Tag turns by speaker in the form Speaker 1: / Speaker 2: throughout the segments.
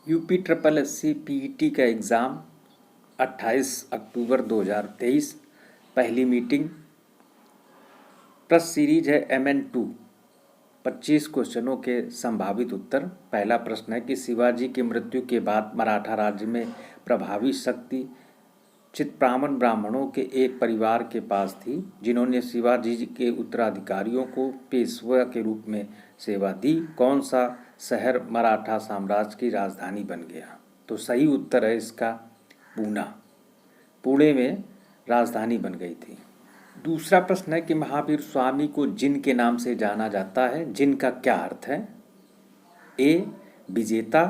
Speaker 1: UP triple S C PET का exam 28 अक्टूबर 2023। पहली मीटिंग। प्रश्न सीरीज है MN2। 25 क्वेश्चनों के संभावित उत्तर। पहला प्रश्न है कि शिवाजी की मृत्यु के बाद मराठा राज्य में प्रभावी शक्ति चित्पावन ब्राह्मणों के एक परिवार के पास थी, जिन्होंने शिवाजी जी के उत्तराधिकारियों को पेशवा के रूप में सेवा दी। कौन सा शहर मराठा साम्राज्य की राजधानी बन गया? तो सही उत्तर है इसका पूना। पुणे में राजधानी बन गई थी। दूसरा प्रश्न है कि महावीर स्वामी को जिन के नाम से जाना जाता है, जिन का क्या अर्थ है? ए विजेता,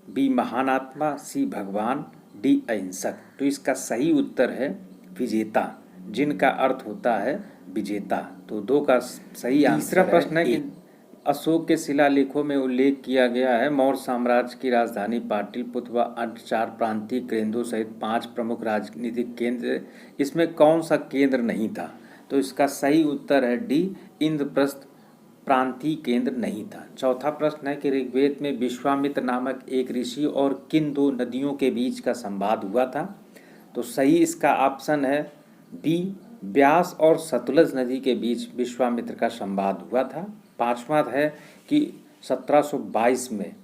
Speaker 1: बी महान आत्मा, सी भगवान, डी अहिंसक। तो इसका सही उत्तर है विजेता, जिनका अर्थ होता है विजेता। तो दो का सही आंसर। तीसरा प्रश्न है कि अशोक के शिलालेखों में उल्लेख किया गया है मौर्य साम्राज्य की राजधानी पाटलिपुत्र व अन्य 4 प्रांतीय केंद्रों सहित 5 प्रमुख राजनीतिक केंद्र, इसमें कौन सा केंद्र नहीं था? तो इसका सही उत्तर है डी, इंद्रप्रस्थ प्रांतीय केंद्र नहीं था। चौथा प्रश्न है कि ऋग्वेद में विश्वामित्र नामक एक ऋषि और किन 2 नदियों के बीच का संवाद हुआ था? तो सही इसका ऑप्शन है बी, ब्यास और सतलज नदी के बीच विश्वामित्र का संवाद हुआ था। पांचवा है कि 1722 में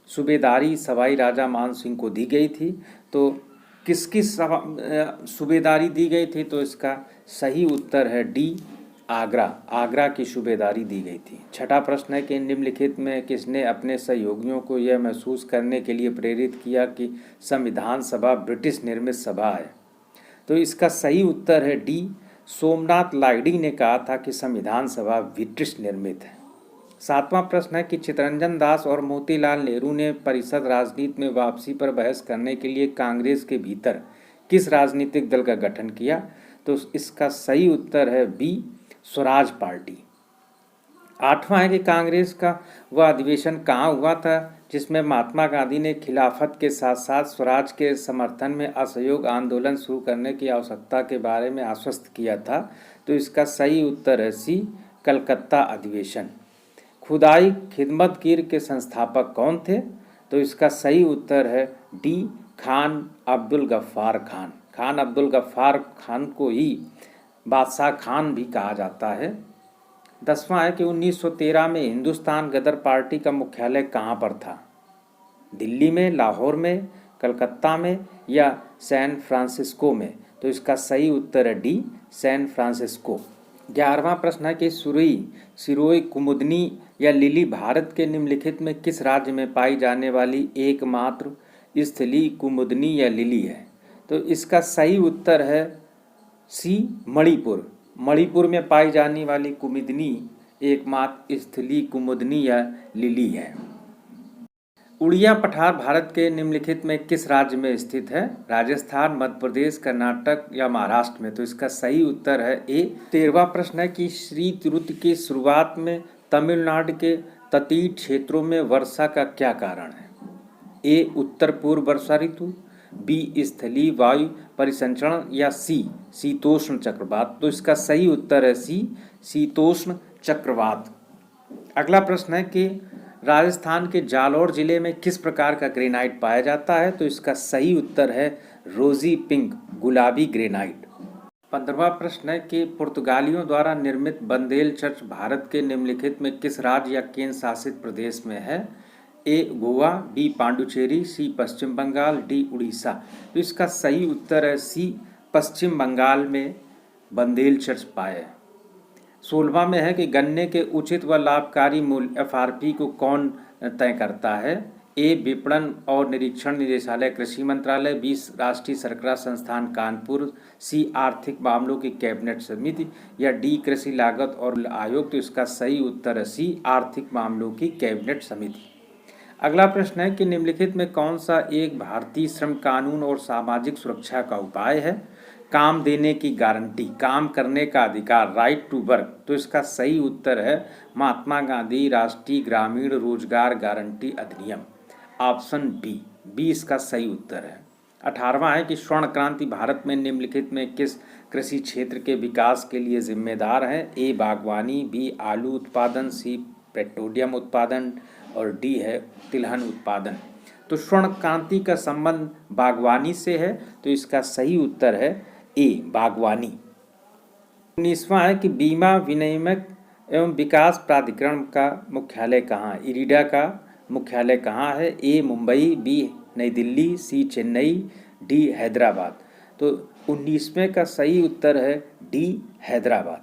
Speaker 1: सूबेदारी सवाई राजा मान सिंह को दी गई थी। तो किसकी सूबेदारी दी गई थी? तो इसका सही उत्तर है डी, आगरा की सूबेदारी दी गई थी। छठा प्रश्न है कि निम्नलिखित में किसने अपने सहयोगियों को यह महसूस करने के लिए प्रेरित किया कि संविधान सभा ब्रिटिश निर्मित सभा है? तो इसका सही उत्तर है डी, सोमनाथ लाहिड़ी ने कहा था कि संविधान सभा ब्रिटिश निर्मित है। सातवां प्रश्न है कि चित्तरंजन दास और मोतीलाल नेहरू ने परिषद राजनीति में वापसी पर बहस करने के लिए कांग्रेस के भीतर किस राजनीतिक दल का गठन किया? तो इसका सही उत्तर है बी, स्वराज पार्टी। आठवां है कि कांग्रेस का वह अधिवेशन कहाँ हुआ था जिसमें महात्मा गांधी ने खिलाफत के साथ साथ स्वराज के समर्थन में असहयोग आंदोलन शुरू करने की आवश्यकता के बारे में आश्वस्त किया था? तो इसका सही उत्तर है सी, कलकत्ता अधिवेशन। खुदाई खिदमतगीर के संस्थापक कौन थे? तो इसका सही उत्तर है डी, खान अब्दुल गफ्फार खान। खान अब्दुल गफ्फार खान को ही बादशाह खान भी कहा जाता है। 10वां है कि 1913 में हिंदुस्तान गदर पार्टी का मुख्यालय कहाँ पर था? दिल्ली में, लाहौर में, कलकत्ता में या सैन फ्रांसिस्को में? तो इसका सही उत्तर है डी, सैन फ्रांसिस्को। 11वां प्रश्न है कि सुरई, सिरोई, कुमुदनी या लिली भारत के निम्नलिखित में किस राज्य में पाई जाने वाली एकमात्र स्थलीय कुमुदनी या लिली है? तो इसका सही उत्तर है सी, मणिपुर। मणिपुर में पाई जाने वाली कुमुदनी एकमात्र स्थलीय कुमुदनी या लिली है। उड़िया पठार भारत के निम्नलिखित में किस राज्य में स्थित है? राजस्थान, मध्य प्रदेश, कर्नाटक या महाराष्ट्र में? तो इसका सही उत्तर है ए। 13वां प्रश्न है कि शीत ऋतु की शुरुआत में तमिलनाडु के तटीय क्षेत्रों में वर्षा का क्या कारण है? ए, उत्तर पूर्व वर्षा ऋतु, बी, स्थलीय वायु परिसंचरण या सी, शीतोष्ण चक्रवात। तो इसका सही उत्तर है सी, शीतोष्ण चक्रवात। अगला प्रश्न है कि राजस्थान के जालौर जिले में किस प्रकार का ग्रेनाइट पाया जाता है? तो इसका सही उत्तर है रोजी पिंक, गुलाबी ग्रेनाइट। 15वां प्रश्न है कि पुर्तगालियों द्वारा निर्मित बंदेल चर्च भारत के निम्नलिखित में किस राज्य या केंद्र शासित प्रदेश में है? ए, गोवा, बी, पांडुचेरी, सी, पश्चिम बंगाल, डी, उड़ीसा। तो इसका सही उत्तर है सी, पश्चिम बंगाल में बंदेल चर्च पाए। 16वां में है कि गन्ने के उचित व लाभकारी मूल्य FRP को कौन तय करता है? ए, विपणन और निरीक्षण निदेशालय कृषि मंत्रालय, बी, राष्ट्रीय शर्करा संस्थान कानपुर, सी, आर्थिक मामलों की कैबिनेट समिति या डी, कृषि लागत और आयोग। तो इसका सही उत्तर है सी, आर्थिक मामलों की कैबिनेट समिति। अगला प्रश्न है कि निम्नलिखित में कौन सा एक भारतीय श्रम कानून और सामाजिक सुरक्षा का उपाय है? काम देने की गारंटी, काम करने का अधिकार, राइट टू वर्क। तो इसका सही उत्तर है महात्मा गांधी राष्ट्रीय ग्रामीण रोजगार गारंटी अधिनियम, ऑप्शन बी इसका सही उत्तर है। 18वां है कि स्वर्ण क्रांति भारत में निम्नलिखित में किस कृषि क्षेत्र के विकास के लिए जिम्मेदार है? ए, बागवानी, बी, आलू उत्पादन, सी, पेट्रोलियम उत्पादन और डी है तिलहन उत्पादन। तो स्वर्ण क्रांति का संबंध बागवानी से है, तो इसका सही उत्तर है ए, बागवानी। 19वां है कि बीमा विनियामक एवं विकास प्राधिकरण का मुख्यालय कहाँ है? इरीडा का मुख्यालय कहाँ है? ए, मुंबई, बी, नई दिल्ली, सी, चेन्नई, डी, हैदराबाद। तो 19वें का सही उत्तर है डी, हैदराबाद।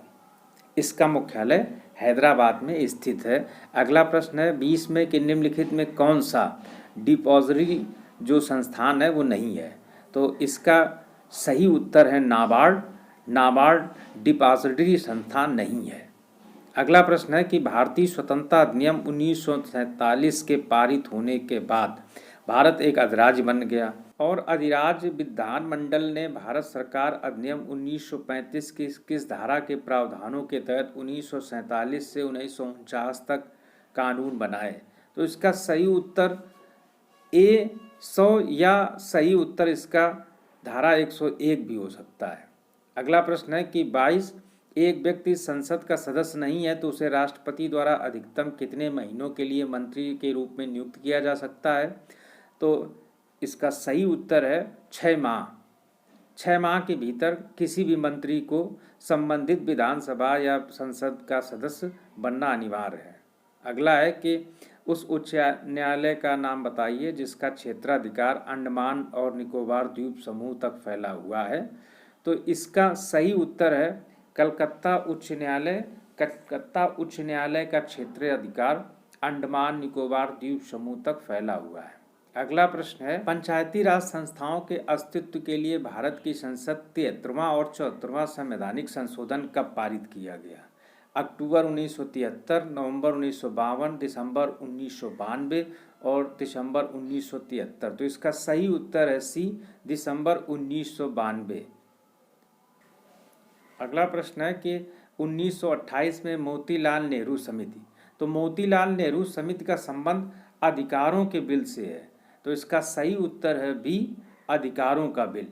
Speaker 1: इसका मुख्यालय हैदराबाद में स्थित है। अगला प्रश्न है 20 में कि निम्नलिखित में कौन सा डिपॉजिटरी जो संस्थान है वो नहीं है? तो इसका सही उत्तर है नाबार्ड। नाबार्ड डिपॉजिटरी संस्थान नहीं है। अगला प्रश्न है कि भारतीय स्वतंत्रता अधिनियम 1947 के पारित होने के बाद भारत एक अधिराज्य बन गया और अधिराज्य विधानमंडल ने भारत सरकार अधिनियम 1935 की किस धारा के प्रावधानों के तहत 1947 से 1949 तक कानून बनाए? तो इसका सही उत्तर ए, 100 या सही उत्तर इसका धारा 101 भी हो सकता है। अगला प्रश्न है कि 22 एक व्यक्ति संसद का सदस्य नहीं है तो उसे राष्ट्रपति द्वारा अधिकतम कितने महीनों के लिए मंत्री के रूप में नियुक्त किया जा सकता है? तो इसका सही उत्तर है 6 माह। 6 माह के भीतर किसी भी मंत्री को संबंधित विधानसभा या संसद का सदस्य बनना अनिवार्य है। अगला है कि उस उच्च न्यायालय का नाम बताइए जिसका क्षेत्राधिकार अंडमान और निकोबार द्वीप समूह तक फैला हुआ है। तो इसका सही उत्तर है कलकत्ता उच्च न्यायालय। कलकत्ता उच्च न्यायालय का क्षेत्रीय अधिकार अंडमान निकोबार द्वीप समूह तक फैला हुआ है। अगला प्रश्न है पंचायती राज संस्थाओं के अस्तित्व के लिए भारत की संसद 73वां और 74वां संवैधानिक संशोधन कब पारित किया गया? अक्टूबर 1973, नवंबर 1952, दिसंबर 1992 और दिसंबर 1973। तो इसका सही उत्तर है सी, दिसंबर 1992। अगला प्रश्न है कि 1928 में मोतीलाल नेहरू समिति, तो मोतीलाल नेहरू समिति का संबंध अधिकारों के बिल से है। तो इसका सही उत्तर है बी, अधिकारों का बिल।